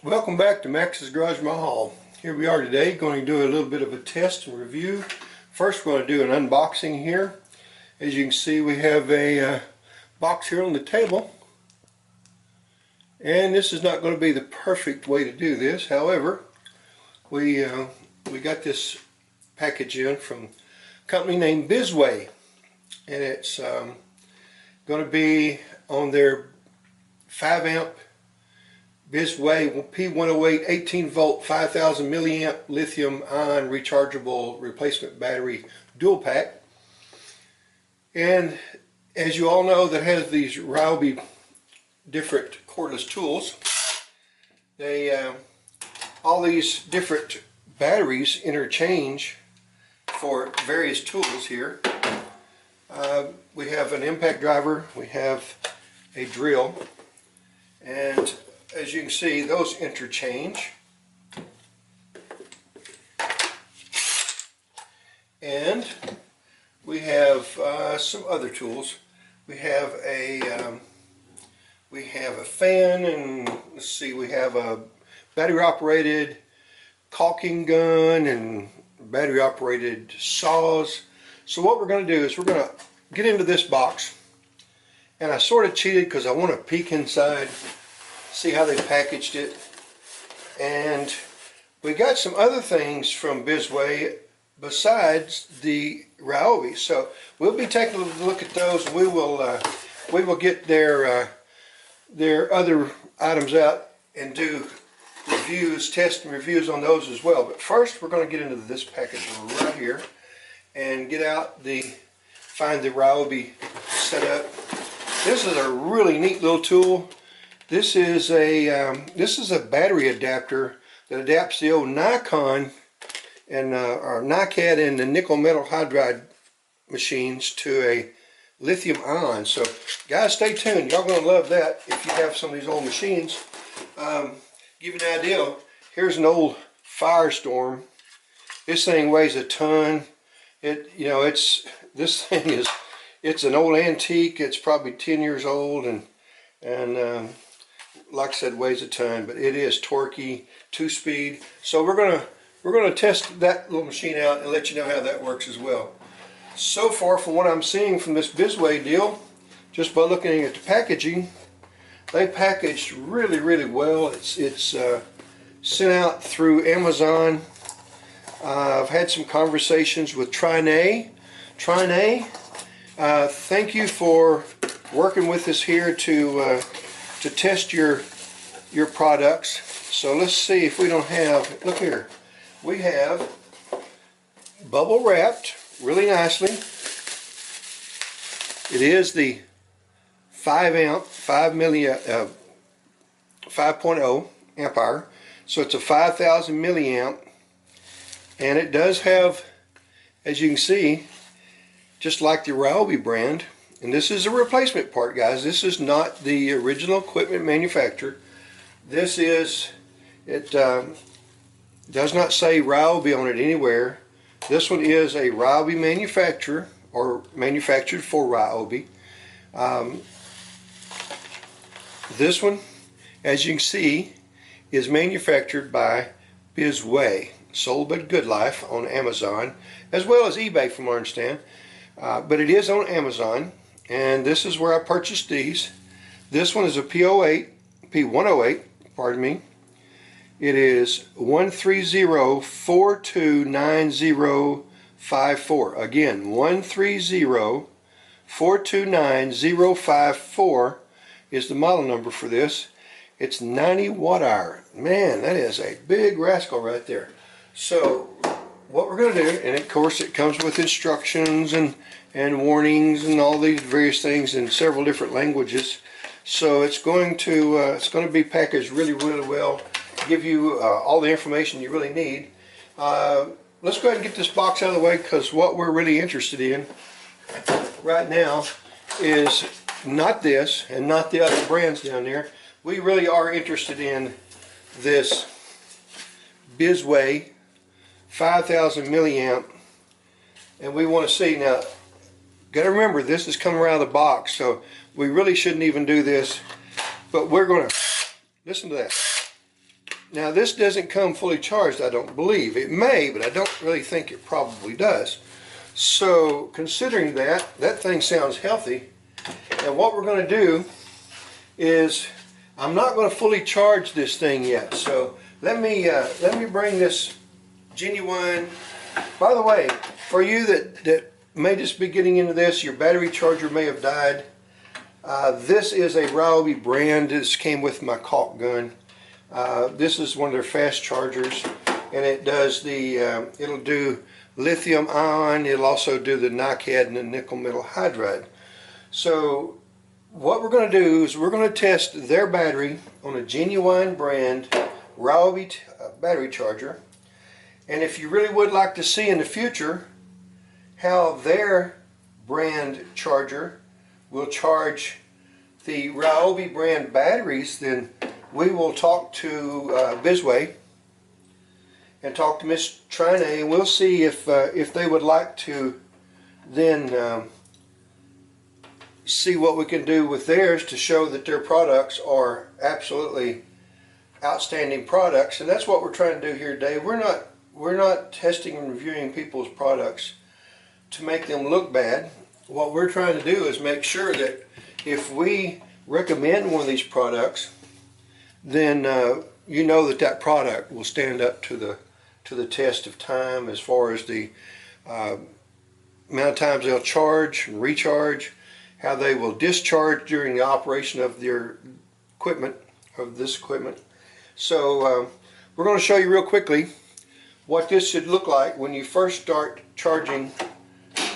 Welcome back to MaxsGarajMahal. Here we are today going to do a little bit of a test and review. First we're going to do an unboxing here. As you can see, we have a box here on the table. And this is not going to be the perfect way to do this. However, we got this package in from a company named Biswaye. And it's going to be on their 5 amp Biswaye P108 18 volt 5000 milliamp lithium ion rechargeable replacement battery dual pack. And as you all know, that has these Ryobi different cordless tools. They all these different batteries interchange for various tools here. We have an impact driver, we have a drill, and as you can see, those interchange. And we have some other tools. We have a fan, and let's see, we have a battery operated caulking gun and battery operated saws. So what we're going to do is we're going to get into this box, and I sort of cheated because I want to peek inside, see how they packaged it. And we got some other things from Biswaye besides the Ryobi, so we'll be taking a look at those. We will get their other items out and do reviews, test and reviews on those as well. But first we're going to get into this package right here and get out find the Ryobi setup. This is a really neat little tool. This is a battery adapter that adapts the old Nikon and or NiCad and the nickel metal hydride machines to a lithium ion. So guys, stay tuned. Y'all gonna love that if you have some of these old machines. Give you an idea. Here's an old Firestorm. This thing weighs a ton. This thing it's an old antique. It's probably 10 years old, and like I said, weighs a ton, but it is torquey, 2-speed. So we're gonna test that little machine out and let you know how that works as well. So far, from what I'm seeing from this Biswaye deal, just by looking at the packaging, they packaged really well. It's sent out through Amazon. I've had some conversations with Trine. Thank you for working with us here to test your products. So let's see if we don't have, look here, we have bubble wrapped really nicely. It is the 5 amp 5.0 ampere, so it's a 5000 milliamp, and it does have, as you can see, just like the Ryobi brand. And this is a replacement part, guys. This is not the original equipment manufacturer. This is, it does not say Ryobi on it anywhere. This one is a Ryobi manufacturer, or manufactured for Ryobi. This one, as you can see, is manufactured by Biswaye, sold by Good Life on Amazon, as well as eBay from what I understand. But it is on Amazon. And this is where I purchased these. This one is a P108, pardon me. It is 130429054. Again, 130429054 is the model number for this. It's 90 watt hour. Man, that is a big rascal right there. So what we're going to do, and of course it comes with instructions and warnings and all these various things in several different languages. So it's going to be packaged really well, give you all the information you really need. Let's go ahead and get this box out of the way, because what we're really interested in right now is not this and not the other brands down there. We really are interested in this Biswaye 5000 milliamp, and we want to see. Now, got to remember, this is coming out of the box, so we really shouldn't even do this, but we're going to listen to that. Now this doesn't come fully charged, I don't believe. It may, but I don't really think it probably does. So considering that, that thing sounds healthy. And what we're going to do is, I'm not going to fully charge this thing yet. So let me bring this genuine. By the way, for you that may just be getting into this, your battery charger may have died. This is a Ryobi brand. This came with my caulk gun. This is one of their fast chargers, and it does the it'll do lithium ion. It'll also do the NiCad and the nickel metal hydride. So what we're going to do is we're going to test their battery on a genuine brand Ryobi battery charger. And if you really would like to see in the future how their brand charger will charge the Ryobi brand batteries, then we will talk to Biswaye and talk to Miss Trine, and we'll see if they would like to then see what we can do with theirs to show that their products are absolutely outstanding products. And that's what we're trying to do here today. We're not testing and reviewing people's products to make them look bad. What we're trying to do is make sure that if we recommend one of these products, then you know that that product will stand up to the test of time, as far as the amount of times they'll charge and recharge, how they will discharge during the operation of their equipment, of this equipment. So we're going to show you real quickly what this should look like when you first start charging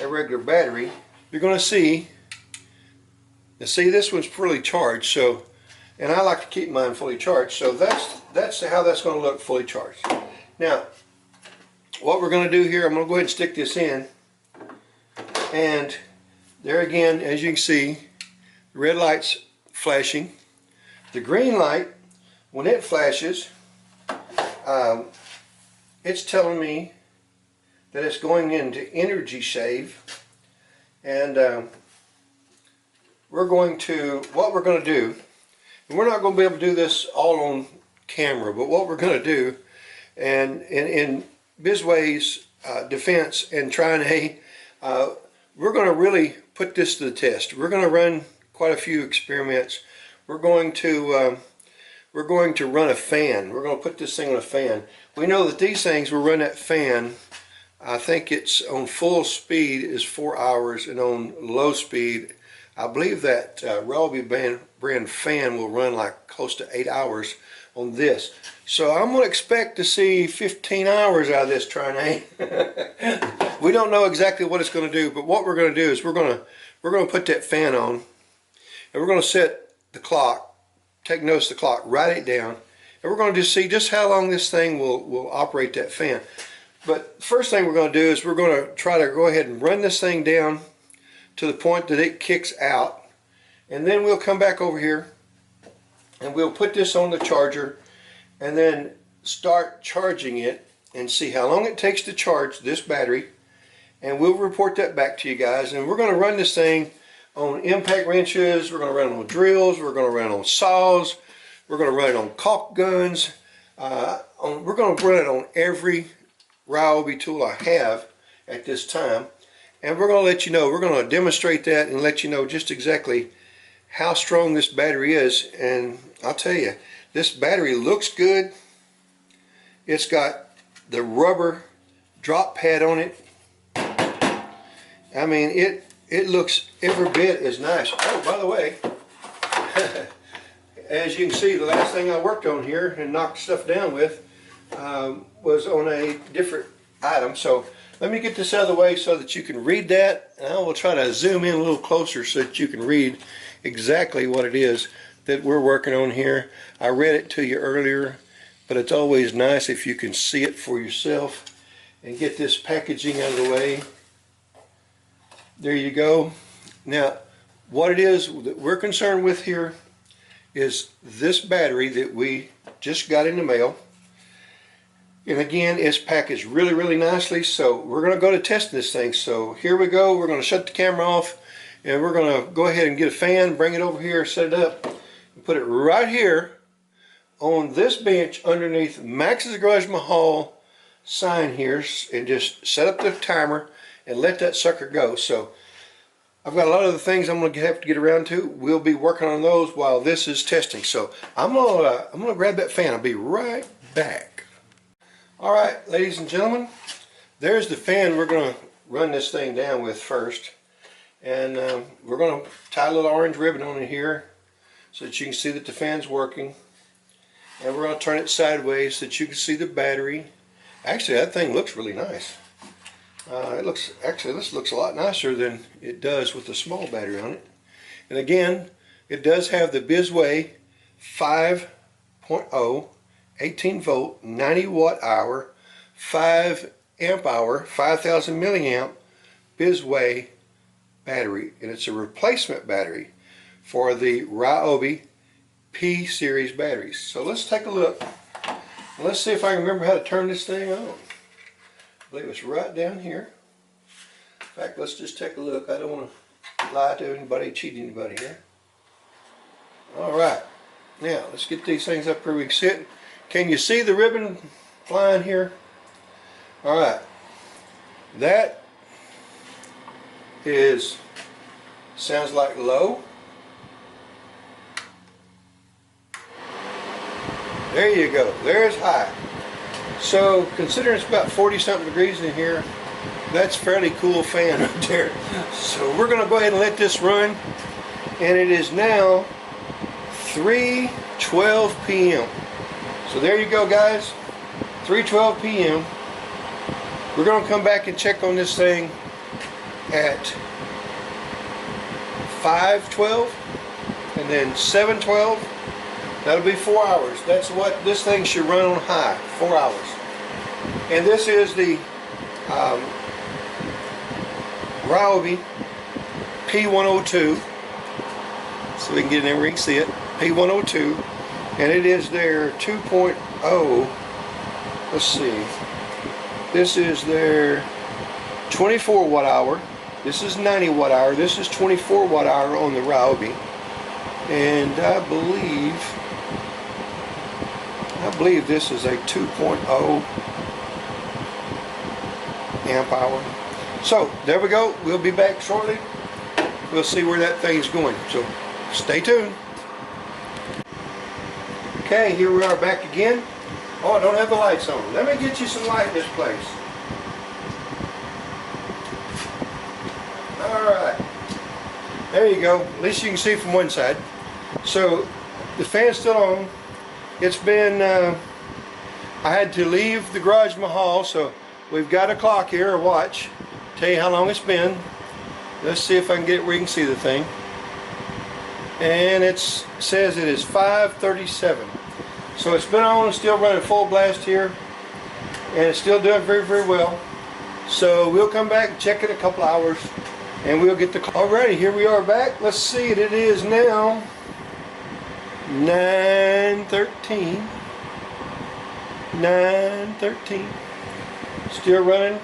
a regular battery. You're going to see, this one's fully charged, so, and I like to keep mine fully charged, so that's how that's going to look fully charged. Now, what we're going to do here, I'm going to go ahead and stick this in, and there again, as you can see, the red light's flashing. The green light, when it flashes, it's telling me that it's going into energy save. And what we're going to do, and we're not going to be able to do this all on camera, but what we're going to do, and in Biswaye's defense and Trine, we're going to really put this to the test. We're going to run quite a few experiments. We're going to run a fan. We're going to put this thing on a fan. We know that these things will run that fan. I think it's on full speed is 4 hours, and on low speed, I believe that Ryobi brand fan will run like close to 8 hours on this. So I'm going to expect to see 15 hours out of this, Trine. We don't know exactly what it's going to do, but what we're going to do is we're going to put that fan on, and we're going to set the clock, take notice of the clock, write it down, and we're going to just see just how long this thing will operate that fan. But first thing we're going to do is we're going to try to go ahead and run this thing down to the point that it kicks out, and then we'll come back over here and we'll put this on the charger and then start charging it and see how long it takes to charge this battery, and we'll report that back to you guys. And we're going to run this thing on impact wrenches, we're going to run it on drills, we're going to run it on saws, we're going to run it on caulk guns, we're going to run it on every Ryobi tool I have at this time, and we're going to let you know, we're going to demonstrate that and let you know just exactly how strong this battery is. And I'll tell you, this battery looks good. It's got the rubber drop pad on it. I mean, it looks every bit as nice. Oh, by the way, as you can see, the last thing I worked on here and knocked stuff down with was on a different item. So let me get this out of the way so that you can read that, and I will try to zoom in a little closer so that you can read exactly what it is that we're working on here. I read it to you earlier, but it's always nice if you can see it for yourself. And get this packaging out of the way. There you go. Now, what it is that we're concerned with here is this battery that we just got in the mail. And again, it's packaged really, really nicely, so we're going to go to testing this thing. So here we go. We're going to shut the camera off, and we're going to go ahead and get a fan, bring it over here, set it up, and put it right here on this bench underneath MaxsGarajMahal sign here and just set up the timer and let that sucker go. So I've got a lot of the things I'm going to have to get around to. We'll be working on those while this is testing. So I'm gonna grab that fan. I'll be right back. All right, ladies and gentlemen, there's the fan we're going to run this thing down with first. And we're going to tie a little orange ribbon on it here so that you can see that the fan's working. And we're going to turn it sideways so that you can see the battery. Actually, that thing looks really nice. This looks a lot nicer than it does with the small battery on it. And again, it does have the Biswaye 5.0 18 volt 90 watt hour 5 amp hour 5000 milliamp Biswaye battery, and it's a replacement battery for the Ryobi P series batteries. So let's take a look. Let's see if I can remember how to turn this thing on. I believe it's right down here. In fact, let's just take a look. I don't want to lie to anybody, cheat anybody here. Alright, now let's get these things up where we can sit. Can you see the ribbon flying here? Alright, that sounds like low. There you go, there's high. So considering it's about 40 something degrees in here, that's fairly cool fan right there. So we're going to go ahead and let this run, and it is now 3:12 p.m. So there you go, guys, 3:12 p.m. We're going to come back and check on this thing at 5:12 and then 7:12. That'll be 4 hours. That's what this thing should run on high, 4 hours. And this is the Ryobi P102. So we can get in there where you can see it. P102. And it is their 2.0. Let's see. This is their 24 watt hour. This is 90 watt hour. This is 24 watt hour on the Ryobi. And I believe this is a 2.0 amp hour. So there we go. We'll be back shortly. We'll see where that thing's going. So stay tuned. Okay, here we are back again. Oh, I don't have the lights on. Let me get you some light in this place. Alright. There you go. At least you can see from one side. So the fan's still on. It's been, I had to leave the GarageMahal, so we've got a clock here, a watch. Tell you how long it's been. Let's see if I can get it where you can see the thing. And it says it is 5:37. So it's been on, still running full blast here, and it's still doing very, very well. So we'll come back and check it in a couple hours, and we'll get the. Alrighty, here we are back. Let's see it. It is now 9:13. 9:13. Still running,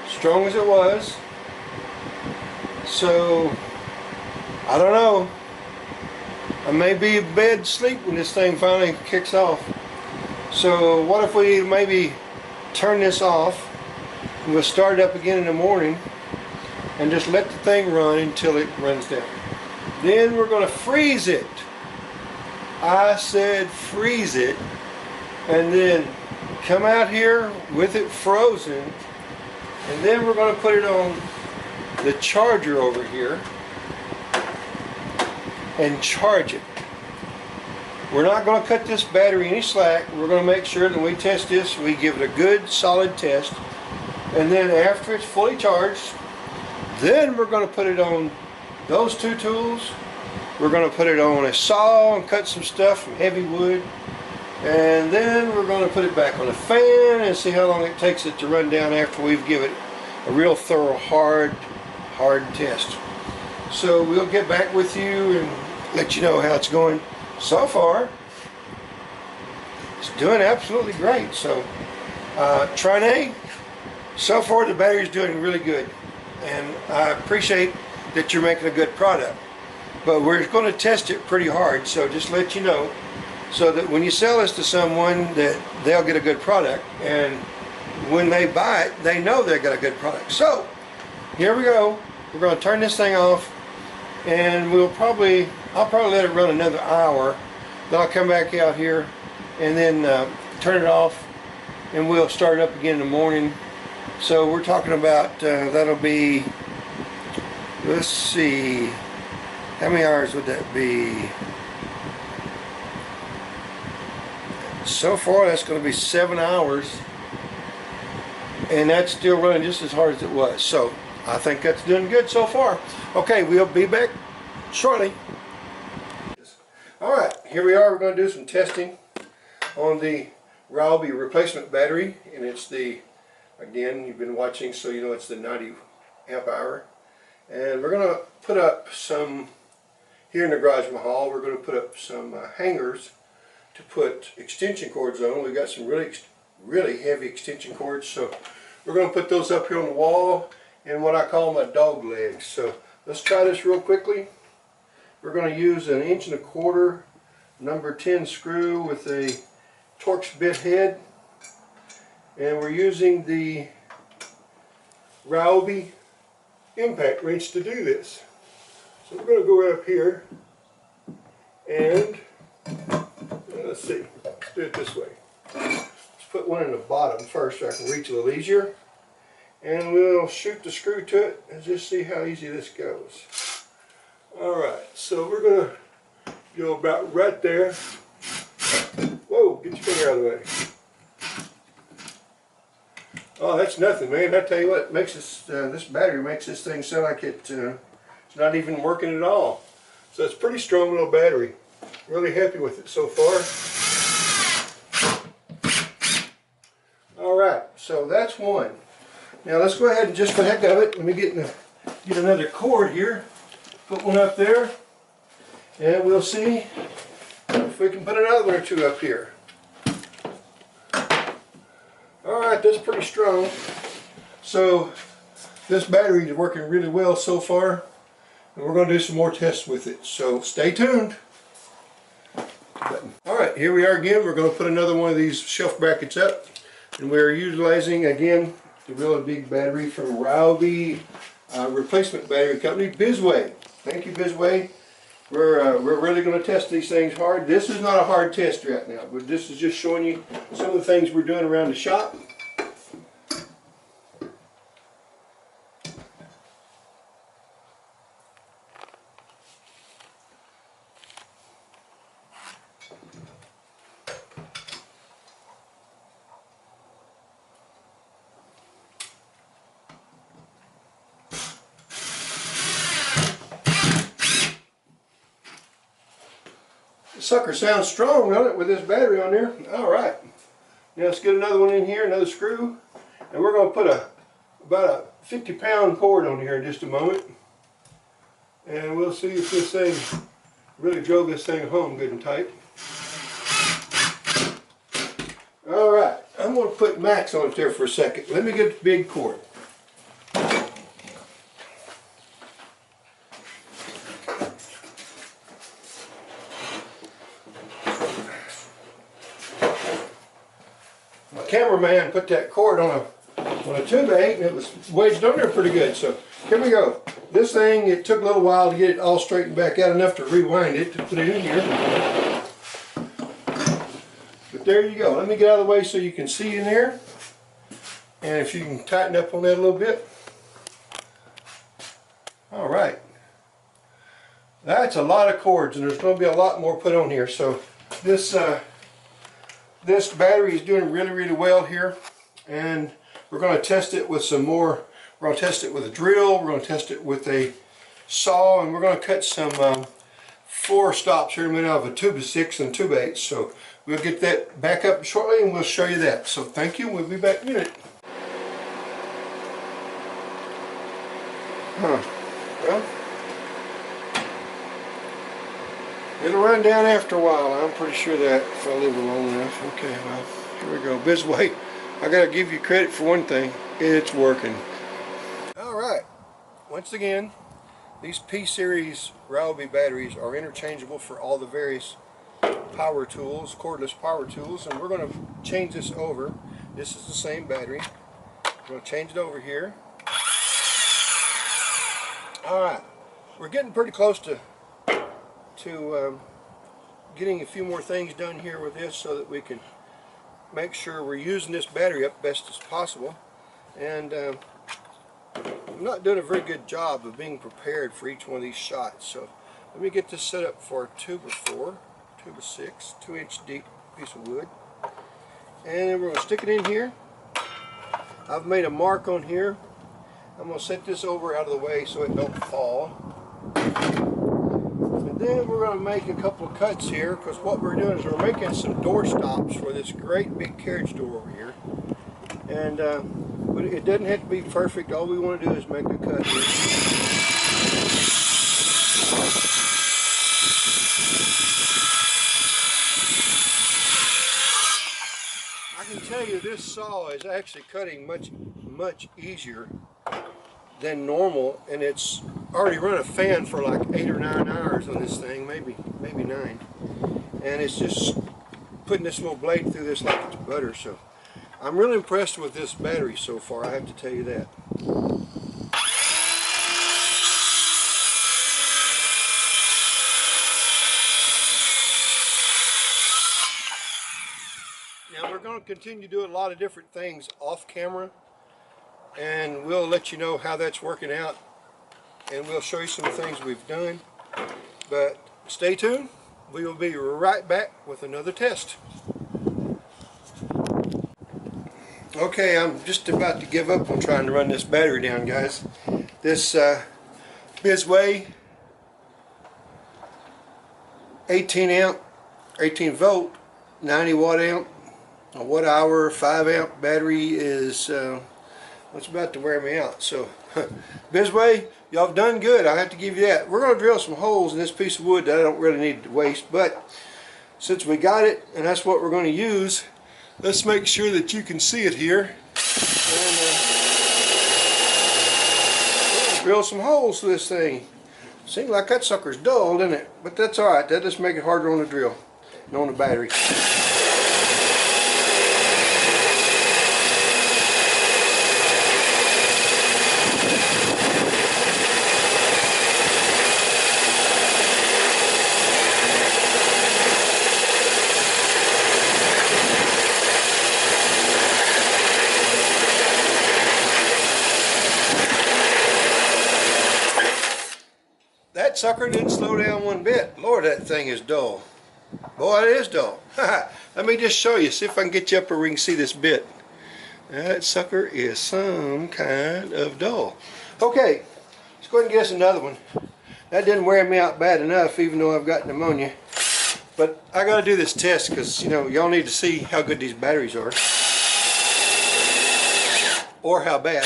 strong as it was. So I don't know. I may be in bed sleep when this thing finally kicks off. So what if we maybe turn this off and we'll start it up again in the morning and just let the thing run until it runs down. Then we're going to freeze it. I said freeze it, and then come out here with it frozen, and then we're going to put it on the charger over here and charge it. We're not going to cut this battery any slack. We're going to make sure that when we test this, we give it a good solid test, and then after it's fully charged, then we're going to put it on those two tools. We're going to put it on a saw and cut some stuff from heavy wood, and then we're going to put it back on a fan and see how long it takes it to run down after we've given it a real thorough hard test. So we'll get back with you and let you know how it's going. So far it's doing absolutely great. So Trine, so far the battery's doing really good, and I appreciate that you're making a good product, but we're going to test it pretty hard. So just let you know so that when you sell this to someone, that they'll get a good product, and when they buy it, they know they got a good product. So here we go. We're going to turn this thing off, and I'll probably let it run another hour. Then I'll come back out here and then turn it off, and we'll start it up again in the morning. So we're talking about that'll be, let's see, how many hours would that be? So far that's going to be 7 hours, and that's still running just as hard as it was. So I think that's doing good so far. Okay, we'll be back shortly. Alright, here we are. We're going to do some testing on the Ryobi replacement battery, and it's the, again, you've been watching so you know it's the 90 amp hour. And we're going to put up some, here in the Garage Mahal, we're going to put up some hangers to put extension cords on. We've got some really heavy extension cords, so we're going to put those up here on the wall and what I call my dog legs. So let's try this real quickly. We're going to use an 1¼ inch number 10 screw with a Torx bit head, and we're using the Ryobi impact wrench to do this. So we're going to go up here and let's see, let's do it this way. Let's put one in the bottom first so I can reach a little easier, and we'll shoot the screw to it and just see how easy this goes. Alright, so we're going to go about right there. Whoa, get your finger out of the way. Oh, that's nothing, man. I tell you what, makes this battery makes this thing sound like it's not even working at all. So it's a pretty strong little battery. Really happy with it so far. Alright, so that's one. Now let's go ahead and just for the heck of it, let me get another cord here. Put one up there, and we'll see if we can put another one or two up here. Alright, that's pretty strong. So this battery is working really well so far, and we're going to do some more tests with it. So stay tuned. Alright, here we are again. We're going to put another one of these shelf brackets up, and we're utilizing again the really big battery from Ryobi replacement battery company, Biswaye. Thank you, Biswaye. We're really going to test these things hard. This is not a hard test right now, but this is just showing you some of the things we're doing around the shop. The sucker sounds strong, doesn't it, with this battery on there? Alright. Now let's get another one in here, another screw. And we're going to put about a 50-pound cord on here in just a moment. And we'll see if this thing really drove this thing home good and tight. Alright, I'm going to put Max on it there for a second. Let me get the big cord. Cameraman put that cord on a 2x8 and it was wedged on there pretty good. So here we go. This thing, it took a little while to get it all straightened back out, enough to rewind it to put it in here. But there you go. Let me get out of the way so you can see in there. And if you can tighten up on that a little bit. Alright. That's a lot of cords, and there's going to be a lot more put on here. So this battery is doing really well here, and we're going to test it with some more. We're going to test it with a drill, we're going to test it with a saw, and we're going to cut some 4 stops here made out of a 2x6 and 2x8. So we'll get that back up shortly and we'll show you that. So thank you, we'll be back in a minute. Well, it'll run down after a while, I'm pretty sure that, if I leave it long enough. Okay, well, here we go. Biswaye, I gotta give you credit for one thing, it's working. Alright, once again, these P-Series Ryobi batteries are interchangeable for all the various power tools, cordless power tools, and we're going to change this over. This is the same battery. We're going to change it over here. Alright, we're getting pretty close to getting a few more things done here with this so that we can make sure we're using this battery up best as possible. And I'm not doing a very good job of being prepared for each one of these shots. So let me get this set up for a 2x4, 2x6, 2-inch deep piece of wood. And then we're going to stick it in here. I've made a mark on here. I'm going to set this over out of the way so it don't fall. And then we're going to make a couple of cuts here, because what we're doing is we're making some door stops for this great big carriage door over here. And but it doesn't have to be perfect. All we want to do is make a cut here. I can tell you this saw is actually cutting much easier than normal, and it's already run a fan for like 8 or 9 hours on this thing, maybe 9, and it's just putting this little blade through this like it's butter. So I'm really impressed with this battery so far, I have to tell you that. Now we're going to continue doing a lot of different things off camera, and we'll let you know how that's working out, and we'll show you some things we've done. But stay tuned, we will be right back with another test. Okay, I'm just about to give up on trying to run this battery down, guys. This Biswaye 18 volt 90 watt amp, a watt hour 5 amp battery is it's about to wear me out. So Biswaye, y'all have done good, I have to give you that. We're going to drill some holes in this piece of wood that I don't really need to waste, but since we got it and that's what we're going to use, let's make sure that you can see it here. And drill some holes to this thing. Seems like that sucker's dull, doesn't it? But that's alright, that just make it harder on the drill and on the battery. That sucker didn't slow down one bit. Lord, that thing is dull. Boy, it is dull. Let me just show you, see if I can get you up where we can see this bit. That sucker is some kind of dull. Okay, let's go ahead and get us another one. That didn't wear me out bad enough, even though I've got pneumonia. But I gotta do this test because, you know, y'all need to see how good these batteries are. Or how bad.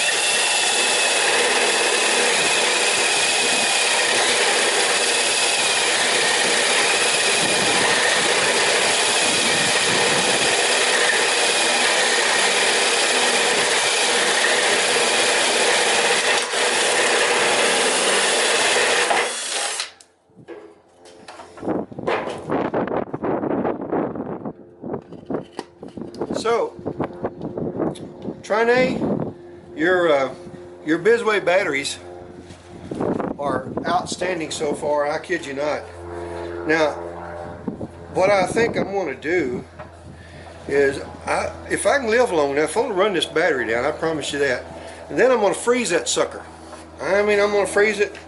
So, Trine, your Biswaye batteries are outstanding so far, I kid you not. Now, what I think I'm going to do is, if I can live long enough, I'm going to run this battery down, I promise you that. And then I'm going to freeze that sucker. I mean, I'm going to freeze it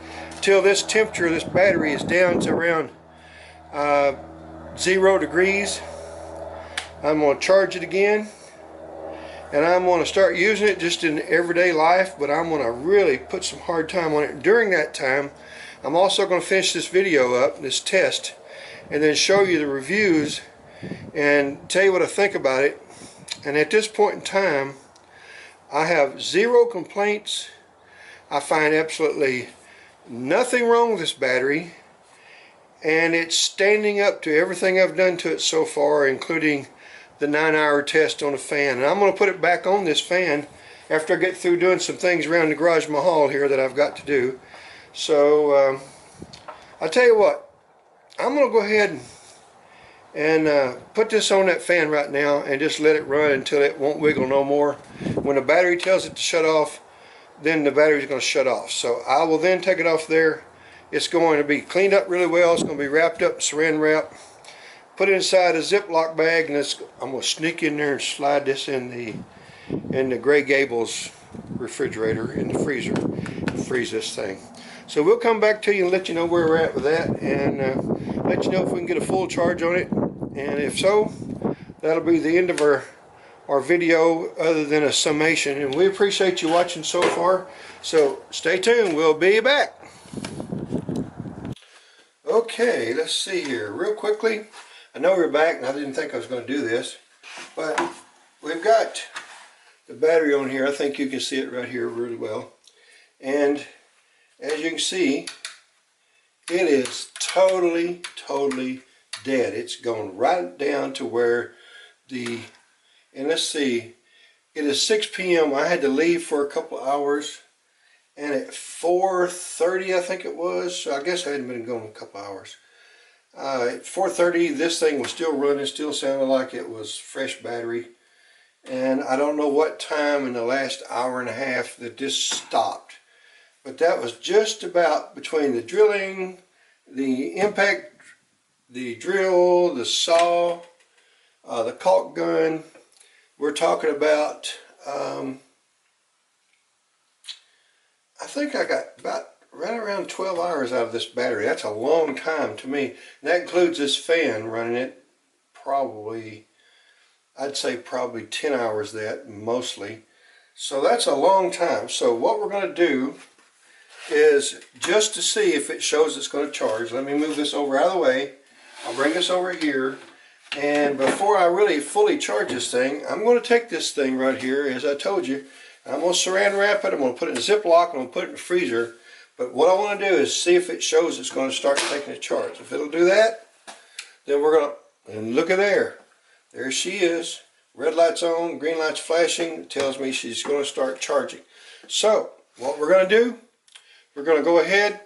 till this temperature of this battery is down to around 0 degrees. I'm going to charge it again, and I'm going to start using it just in everyday life, but I'm going to really put some hard time on it. During that time, I'm also going to finish this video up, this test, and then show you the reviews and tell you what I think about it. And at this point in time, I have 0 complaints. I find absolutely nothing wrong with this battery, and it's standing up to everything I've done to it so far, including the 9-hour test on a fan. And I'm going to put it back on this fan after I get through doing some things around the Garage Mahal here that I've got to do. So I'll tell you what, I'm going to go ahead and put this on that fan right now and just let it run until it won't wiggle no more. When the battery tells it to shut off, then the battery is going to shut off. So I will then take it off there. It's going to be cleaned up really well. It's going to be wrapped up, saran wrap. Put it inside a Ziploc bag, and I'm going to sneak in there and slide this in the Gray Gables refrigerator, in the freezer, and freeze this thing. So we'll come back to you and let you know where we're at with that, and let you know if we can get a full charge on it. And if so, that'll be the end of our video, other than a summation. And we appreciate you watching so far. So stay tuned. We'll be back. Okay, let's see here real quickly. I know we're back, and I didn't think I was going to do this, but we've got the battery on here. I think you can see it right here really well. And as you can see, it is totally dead. It's gone right down to where and let's see, it is 6 p.m. I had to leave for a couple of hours, and at 4:30 I think it was, so I guess I hadn't been going a couple of hours. At 4:30 this thing was still running, still sounded like it was fresh battery. And I don't know what time in the last hour and a half that this stopped. But that was just about between the drilling, the impact, the drill, the saw, the caulk gun. We're talking about, I think I got about right around 12 hours out of this battery. That's a long time to me. And that includes this fan running it probably, I'd say probably 10 hours that mostly. So that's a long time. So what we're going to do is, just to see if it shows it's going to charge, let me move this over out of the way. I'll bring this over here. And before I really fully charge this thing, I'm going to take this thing right here, as I told you. I'm going to saran wrap it. I'm going to put it in a Ziploc. I'm going to put it in the freezer. But what I want to do is see if it shows it's going to start taking a charge. If it'll do that, then we're going to, and look at there. There she is. Red light's on, green light's flashing. It tells me she's going to start charging. So what we're going to do, we're going to go ahead,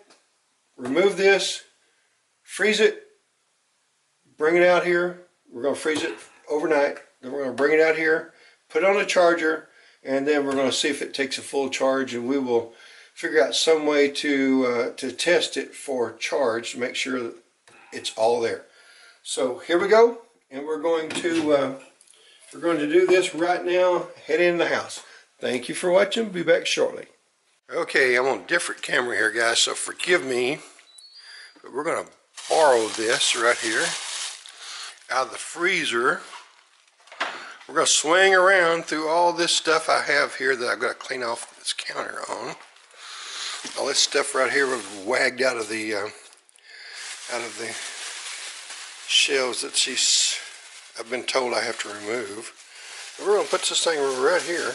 remove this, freeze it, bring it out here. We're going to freeze it overnight. Then we're going to bring it out here, put it on the charger, and then we're going to see if it takes a full charge, and we will figure out some way to test it for charge to make sure that it's all there. So here we go, and we're going to do this right now. Head in the house. Thank you for watching. Be back shortly. Okay, I'm on a different camera here, guys, so forgive me, but we're going to borrow this right here out of the freezer. We're going to swing around through all this stuff I have here that I've got to clean off this counter on. All this stuff right here was wagged out of the shelves that I've been told I have to remove. And we're going to put this thing right here,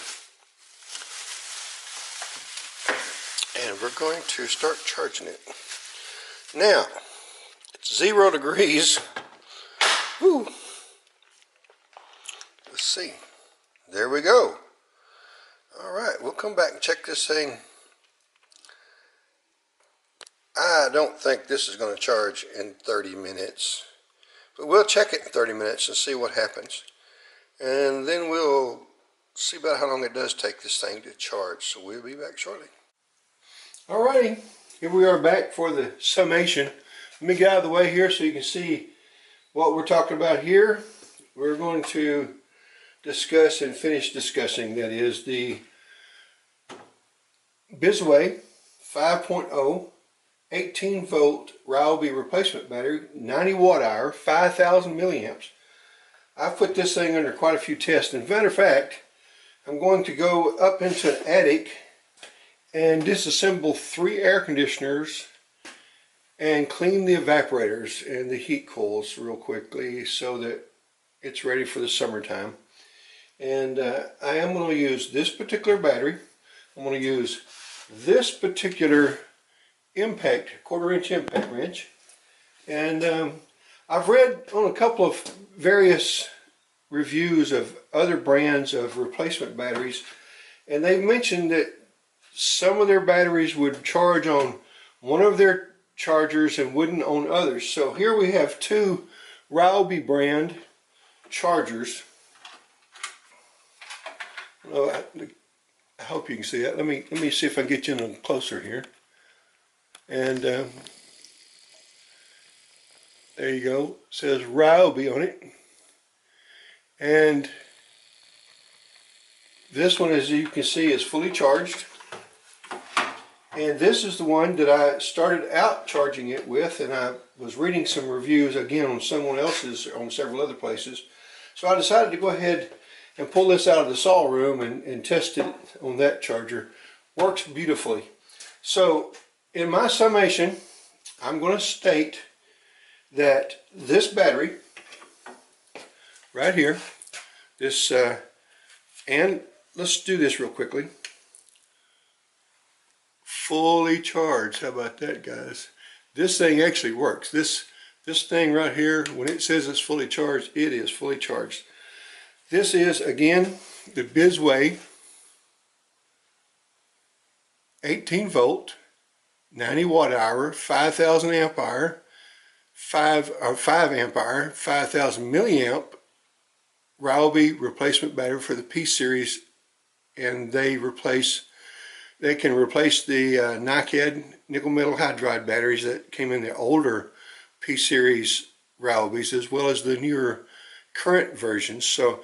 and we're going to start charging it. Now, it's 0 degrees. Woo. Let's see. There we go. Alright, we'll come back and check this thing. I don't think this is going to charge in 30 minutes. But we'll check it in 30 minutes and see what happens. And then we'll see about how long it does take this thing to charge. So we'll be back shortly. Alrighty, here we are back for the summation. Let me get out of the way here so you can see what we're talking about here. We're going to discuss and finish discussing, that is, the Biswaye 5.0 18 volt Ryobi replacement battery, 90 watt hour, 5,000 milliamps. I've put this thing under quite a few tests. As a matter of fact, I'm going to go up into an attic and disassemble 3 air conditioners and clean the evaporators and the heat coils real quickly so that it's ready for the summertime. And I am going to use this particular battery. I'm going to use this particular impact, 1/4 inch impact wrench. And I've read on a couple of various reviews of other brands of replacement batteries, and they've mentioned that some of their batteries would charge on one of their chargers and wouldn't on others. So here we have 2 Ryobi brand chargers. Oh, I hope you can see that. Let me see if I can get you in closer here. And there you go. It says Ryobi on it. And this one, as you can see, is fully charged. And this is the one that I started out charging it with, and I was reading some reviews again on someone else's, on several other places. So I decided to go ahead and pull this out of the saw room and test it on that charger. Works beautifully. So in my summation, I'm going to state that this battery right here, this and let's do this real quickly. Fully charged. How about that, guys? This thing actually works. This thing right here, when it says it's fully charged, it is fully charged. This is, again, the Biswaye 18 volt, 90 watt hour, 5,000 amp hour, 5 amp hour, 5,000 milliamp Ryobi replacement battery for the P series, and they can replace the NiCad nickel metal hydride batteries that came in the older P series Ryobis, as well as the newer current versions. So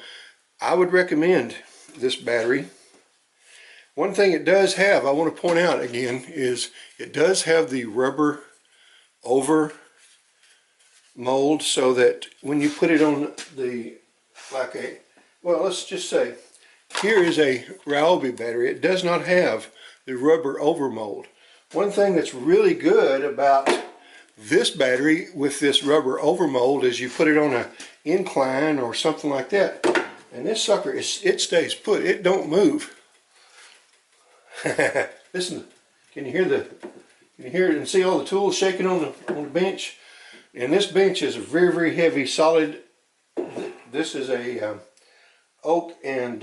I would recommend this battery. One thing it does have, I want to point out again, is it does have the rubber over mold, so that when you put it on the, like a, well, let's just say, here is a Ryobi battery. It does not have the rubber over mold. One thing that's really good about this battery with this rubber over mold is you put it on an incline or something like that, and this sucker, it stays put. It don't move. Listen, can you hear it and see all the tools shaking on the bench? And this bench is a very, very heavy, solid. This is a oak and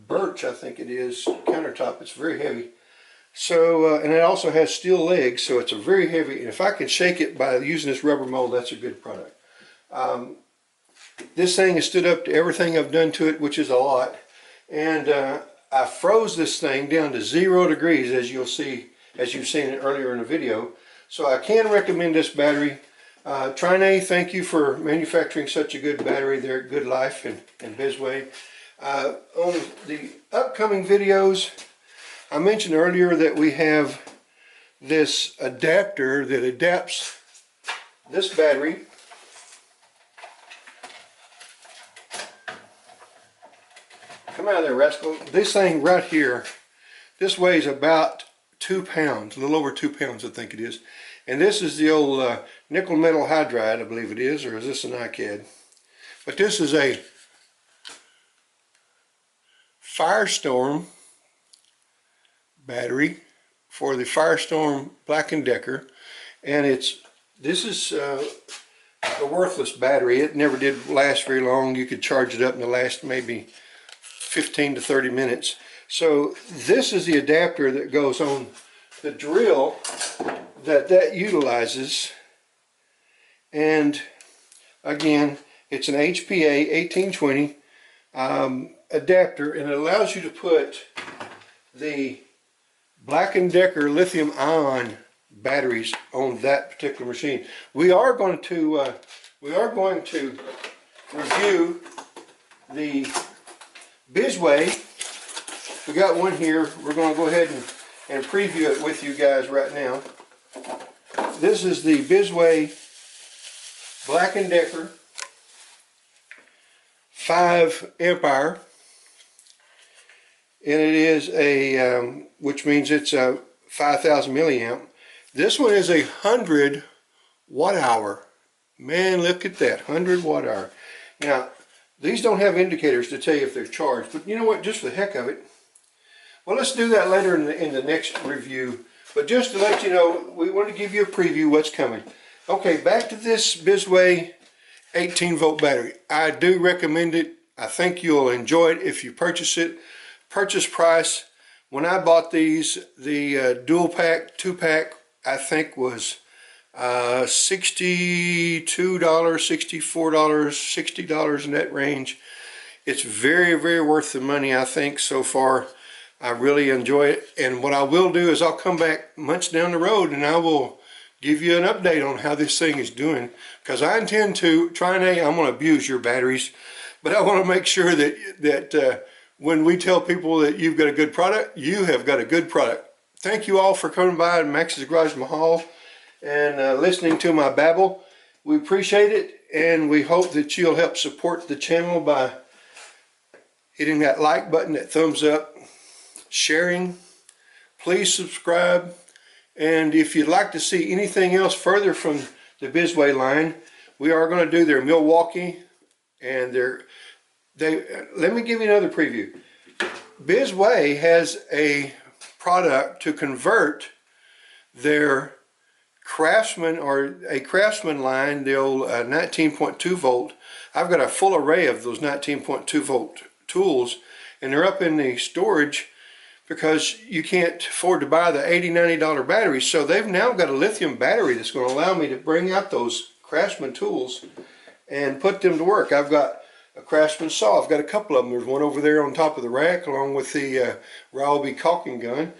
birch, I think it is, countertop. It's very heavy. So, and it also has steel legs, so it's a very heavy, and if I can shake it by using this rubber mold, that's a good product. This thing has stood up to everything I've done to it, which is a lot. And I froze this thing down to 0 degrees, as you'll see, as you've seen it earlier in the video. So I can recommend this battery. Trine, thank you for manufacturing such a good battery there at Good Life and Biswaye. On the upcoming videos, I mentioned earlier that we have this adapter that adapts this battery come out of there, rascal. This thing right here, this weighs about 2 pounds, a little over 2 pounds I think it is. And this is the old nickel metal hydride, I believe it is, or is this a NiCad? But this is a Firestorm battery for the Firestorm Black & Decker, and this is a worthless battery. It never did last very long. You could charge it up in the last maybe 15 to 30 minutes. So this is the adapter that goes on the drill that utilizes, and again, it's an HPA 1820 adapter, and it allows you to put the Black & Decker lithium ion batteries on that particular machine. We are going to review the Biswaye. We got one here. We're going to go ahead and preview it with you guys right now. This is the Biswaye Black & Decker 5 amp hour, and it is a which means it's a 5,000 milliamp. This one is 100 watt hour. Man, look at that, 100 watt hour. Now, these don't have indicators to tell you if they're charged, but you know what, just for the heck of it, well, let's do that later in the next review. But just to let you know, we want to give you a preview what's coming. Okay, back to this Biswaye 18 volt battery. I do recommend it. I think you'll enjoy it if you purchase it. Purchase price, when I bought these, the dual pack, 2-pack, I think was $62, $64, $60 in that range. It's very, very worth the money, I think, so far. I really enjoy it. And what I will do is I'll come back months down the road and I will give you an update on how this thing is doing. Because I intend to, I'm going to abuse your batteries. But I want to make sure that when we tell people that you've got a good product, you have got a good product. Thank you all for coming by Max's Garage Mahal and listening to my babble. We appreciate it, and we hope that you'll help support the channel by hitting that like button, that thumbs up, sharing. Please subscribe, and if you'd like to see anything else further from the Biswaye line, we are going to do their Milwaukee and let me give you another preview. Biswaye has a product to convert their Craftsman line, the old 19.2 volt. I've got a full array of those 19.2 volt tools, and they're up in the storage because you can't afford to buy the $80, $90 batteries. So they've now got a lithium battery that's going to allow me to bring out those Craftsman tools and put them to work. I've got a Craftsman saw. I've got a couple of them. There's one over there on top of the rack along with the Ryobi caulking gun.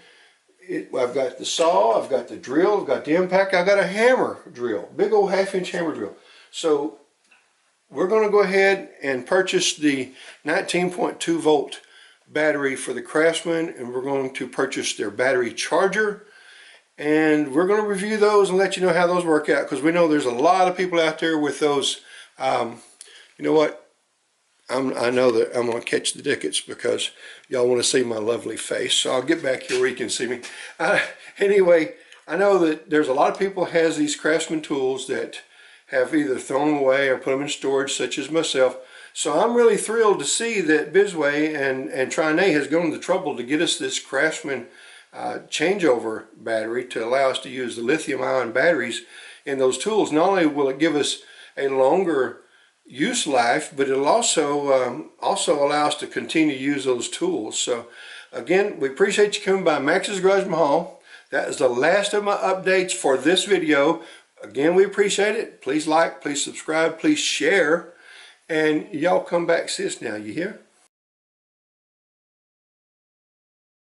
I've got the saw, I've got the drill, I've got the impact, I've got a hammer drill, big old 1/2-inch hammer drill. So we're going to go ahead and purchase the 19.2 volt battery for the Craftsman, and we're going to purchase their battery charger, and we're going to review those and let you know how those work out, because we know there's a lot of people out there with those. You know what? I know that I'm going to catch the dickets because y'all want to see my lovely face. So I'll get back here where you can see me. Anyway, I know that there's a lot of people who has these Craftsman tools that have either thrown them away or put them in storage, such as myself. So I'm really thrilled to see that Biswaye and Tri-Nay has gone to the trouble to get us this Craftsman changeover battery to allow us to use the lithium ion batteries in those tools. Not only will it give us a longer use life, but it'll also allow us to continue to use those tools. So again, we appreciate you coming by Max's Garage Mahal. That is the last of my updates for this video. Again, we appreciate it. Please like, please subscribe, please share, and y'all come back, sis. Now, you hear?